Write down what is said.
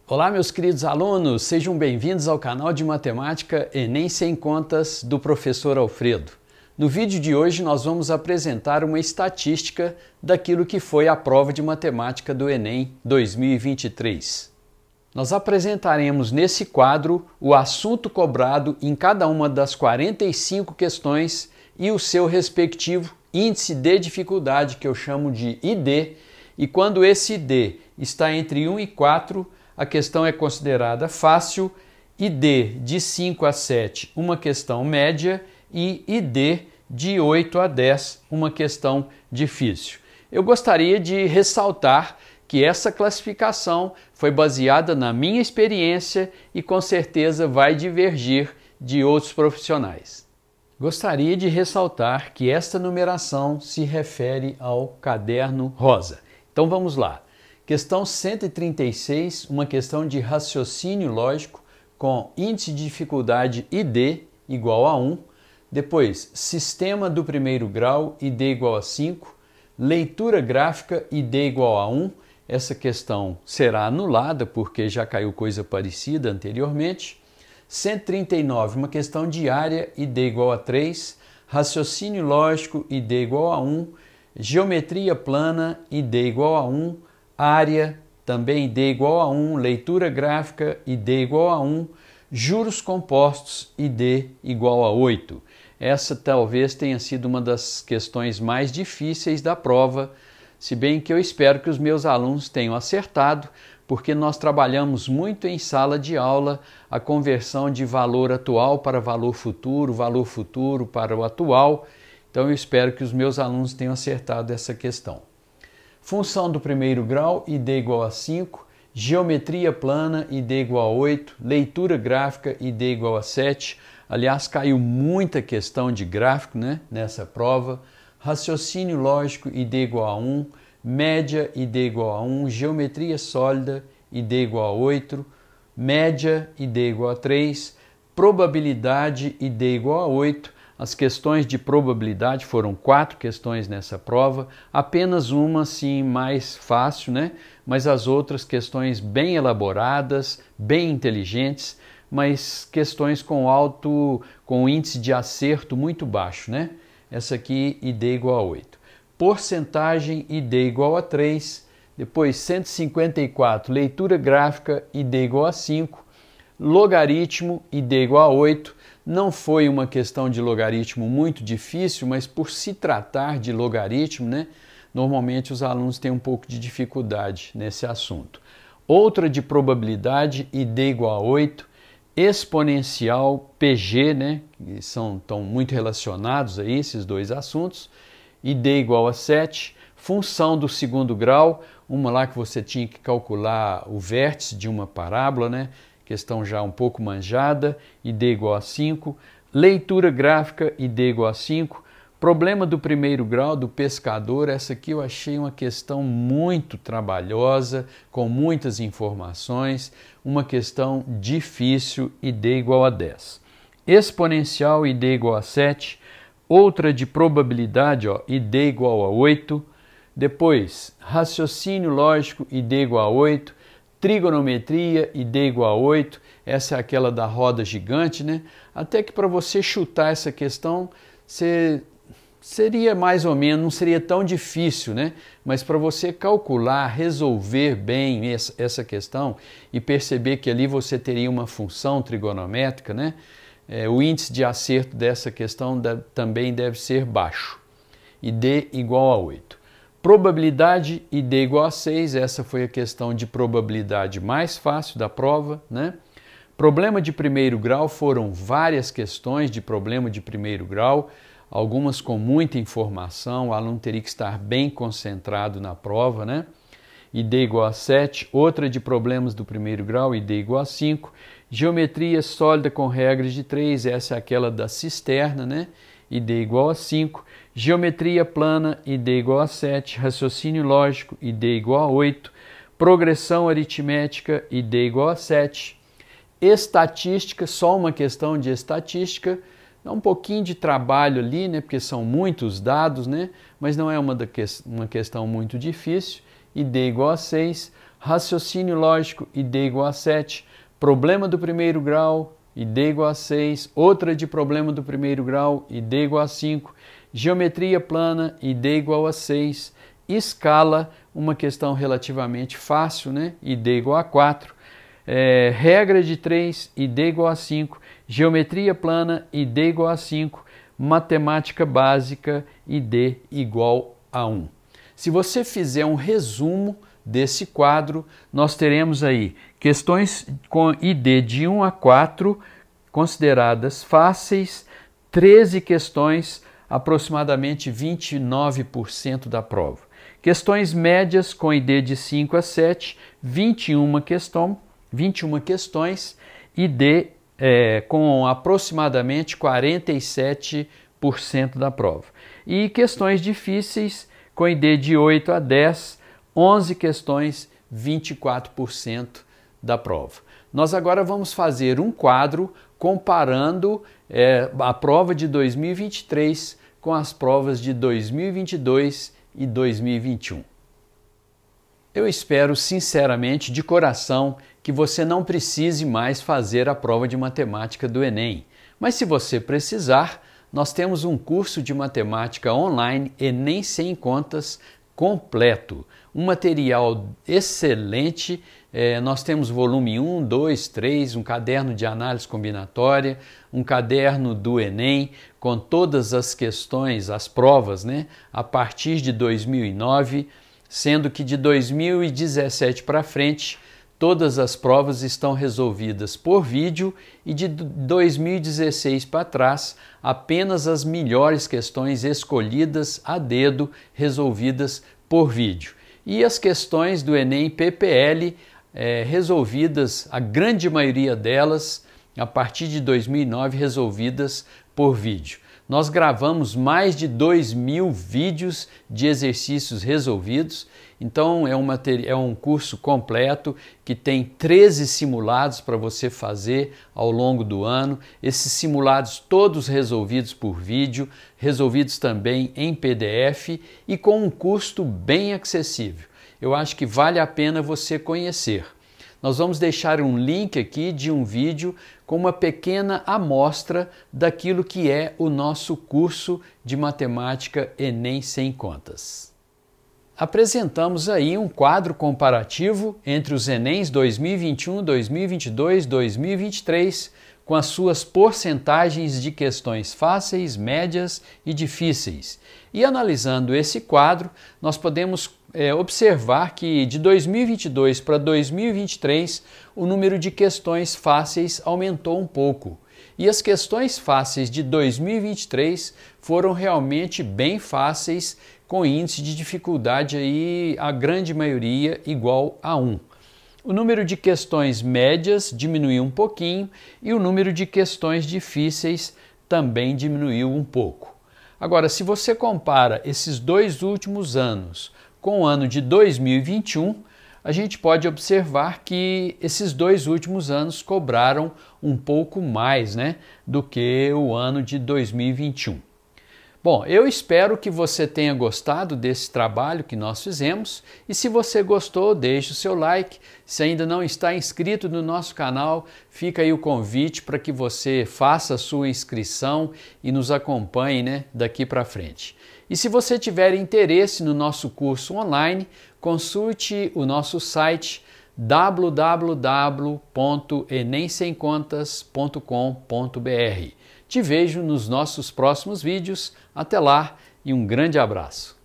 Olá, meus queridos alunos, sejam bem-vindos ao canal de Matemática Enem Sem Contas do professor Alfredo. No vídeo de hoje nós vamos apresentar uma estatística daquilo que foi a prova de matemática do Enem 2023. Nós apresentaremos nesse quadro o assunto cobrado em cada uma das 45 questões e o seu respectivo índice de dificuldade, que eu chamo de ID, e quando esse ID está entre 1 e 4, a questão é considerada fácil, ID de 5 a 7, uma questão média, e ID de 8 a 10, uma questão difícil. Eu gostaria de ressaltar que essa classificação foi baseada na minha experiência e com certeza vai divergir de outros profissionais. Gostaria de ressaltar que esta numeração se refere ao caderno rosa. Então vamos lá. Questão 136, uma questão de raciocínio lógico com índice de dificuldade ID igual a 1. Depois, sistema do primeiro grau, ID igual a 5. Leitura gráfica, ID igual a 1. Essa questão será anulada porque já caiu coisa parecida anteriormente. 139, uma questão de área, ID igual a 3. Raciocínio lógico, ID igual a 1. Geometria plana, ID igual a 1. Área, também ID igual a 1. Leitura gráfica, ID igual a 1. Juros compostos, ID igual a 8. Essa talvez tenha sido uma das questões mais difíceis da prova, se bem que eu espero que os meus alunos tenham acertado, porque nós trabalhamos muito em sala de aula a conversão de valor atual para valor futuro para o atual. Então eu espero que os meus alunos tenham acertado essa questão. Função do primeiro grau, ID igual a 5. Geometria plana, ID igual a 8. Leitura gráfica, ID igual a 7. Aliás, caiu muita questão de gráfico, nessa prova. Raciocínio lógico, ID igual a 1. Média, ID igual a 1. Geometria sólida, ID igual a 8. Média, ID igual a 3. Probabilidade, ID igual a 8. As questões de probabilidade foram 4 questões nessa prova, apenas uma sim mais fácil, mas as outras questões bem elaboradas, bem inteligentes, mas questões com índice de acerto muito baixo, Essa aqui, ID igual a 8. Porcentagem, ID igual a 3. Depois 154, leitura gráfica, ID igual a 5. Logaritmo, ID igual a 8. Não foi uma questão de logaritmo muito difícil, mas por se tratar de logaritmo, normalmente os alunos têm um pouco de dificuldade nesse assunto. Outra de probabilidade, ID igual a 8. Exponencial, PG, que estão muito relacionados a esses dois assuntos, ID igual a 7. Função do segundo grau, uma lá que você tinha que calcular o vértice de uma parábola, questão já um pouco manjada, ID igual a 5. Leitura gráfica, ID igual a 5. Problema do primeiro grau do pescador, essa aqui eu achei uma questão muito trabalhosa, com muitas informações, uma questão difícil, ID igual a 10. Exponencial, ID igual a 7. Outra de probabilidade, ID igual a 8. Depois, raciocínio lógico, ID igual a 8. Trigonometria, ID igual a 8, essa é aquela da roda gigante, Até que para você chutar essa questão, seria mais ou menos, não seria tão difícil, Mas para você calcular, resolver bem essa questão e perceber que ali você teria uma função trigonométrica, o índice de acerto dessa questão também deve ser baixo. ID igual a 8. Probabilidade, ID igual a 6, essa foi a questão de probabilidade mais fácil da prova, Problema de primeiro grau, foram várias questões de problema de primeiro grau, algumas com muita informação, o aluno teria que estar bem concentrado na prova, ID igual a 7, outra de problemas do primeiro grau, ID igual a 5, geometria sólida com regras de 3, essa é aquela da cisterna, ID igual a 5, geometria plana, ID igual a 7, raciocínio lógico, ID igual a 8, progressão aritmética, ID igual a 7, estatística, só uma questão de estatística, dá um pouquinho de trabalho ali, porque são muitos dados, mas não é uma questão muito difícil, ID igual a 6, raciocínio lógico, ID igual a 7, problema do primeiro grau, ID igual a 6, outra de problema do primeiro grau, ID igual a 5, geometria plana, ID igual a 6, escala, uma questão relativamente fácil, né? ID igual a 4, regra de 3, ID igual a 5, geometria plana, ID igual a 5, matemática básica, ID igual a 1. Se você fizer um resumo desse quadro, nós teremos aí questões com ID de 1 a 4, consideradas fáceis, 13 questões, aproximadamente 29% da prova. Questões médias com ID de 5 a 7, 21 questões, ID com aproximadamente 47% da prova. E questões difíceis com ID de 8 a 10, 11 questões, 24% da prova. Nós agora vamos fazer um quadro comparando a prova de 2023 com as provas de 2022 e 2021. Eu espero sinceramente, de coração, que você não precise mais fazer a prova de matemática do Enem. Mas se você precisar, nós temos um curso de matemática online Enem Sem Contas completo. Um material excelente. Nós temos volume 1, 2, 3, um caderno de análise combinatória, um caderno do Enem com todas as questões, as provas, né, a partir de 2009, sendo que de 2017 para frente todas as provas estão resolvidas por vídeo e de 2016 para trás apenas as melhores questões escolhidas a dedo resolvidas por vídeo. E as questões do Enem PPL resolvidas, a grande maioria delas, a partir de 2009, resolvidas por vídeo. Nós gravamos mais de 2.000 vídeos de exercícios resolvidos, então é um curso completo que tem 13 simulados para você fazer ao longo do ano. Esses simulados todos resolvidos por vídeo, resolvidos também em PDF e com um custo bem acessível. Eu acho que vale a pena você conhecer. Nós vamos deixar um link aqui de um vídeo com uma pequena amostra daquilo que é o nosso curso de matemática Enem Sem Contas. Apresentamos aí um quadro comparativo entre os Enems 2021, 2022, 2023, com as suas porcentagens de questões fáceis, médias e difíceis. E analisando esse quadro, nós podemos observar que de 2022 para 2023 o número de questões fáceis aumentou um pouco. E as questões fáceis de 2023 foram realmente bem fáceis, com índice de dificuldade aí, a grande maioria igual a 1. O número de questões médias diminuiu um pouquinho e o número de questões difíceis também diminuiu um pouco. Agora, se você compara esses dois últimos anos com o ano de 2021, a gente pode observar que esses dois últimos anos cobraram um pouco mais, né, do que o ano de 2021. Bom, eu espero que você tenha gostado desse trabalho que nós fizemos e se você gostou, deixe o seu like. Se ainda não está inscrito no nosso canal, fica aí o convite para que você faça a sua inscrição e nos acompanhe, né, daqui para frente. E se você tiver interesse no nosso curso online, consulte o nosso site www.enemsemcontas.com.br. Te vejo nos nossos próximos vídeos. Até lá e um grande abraço!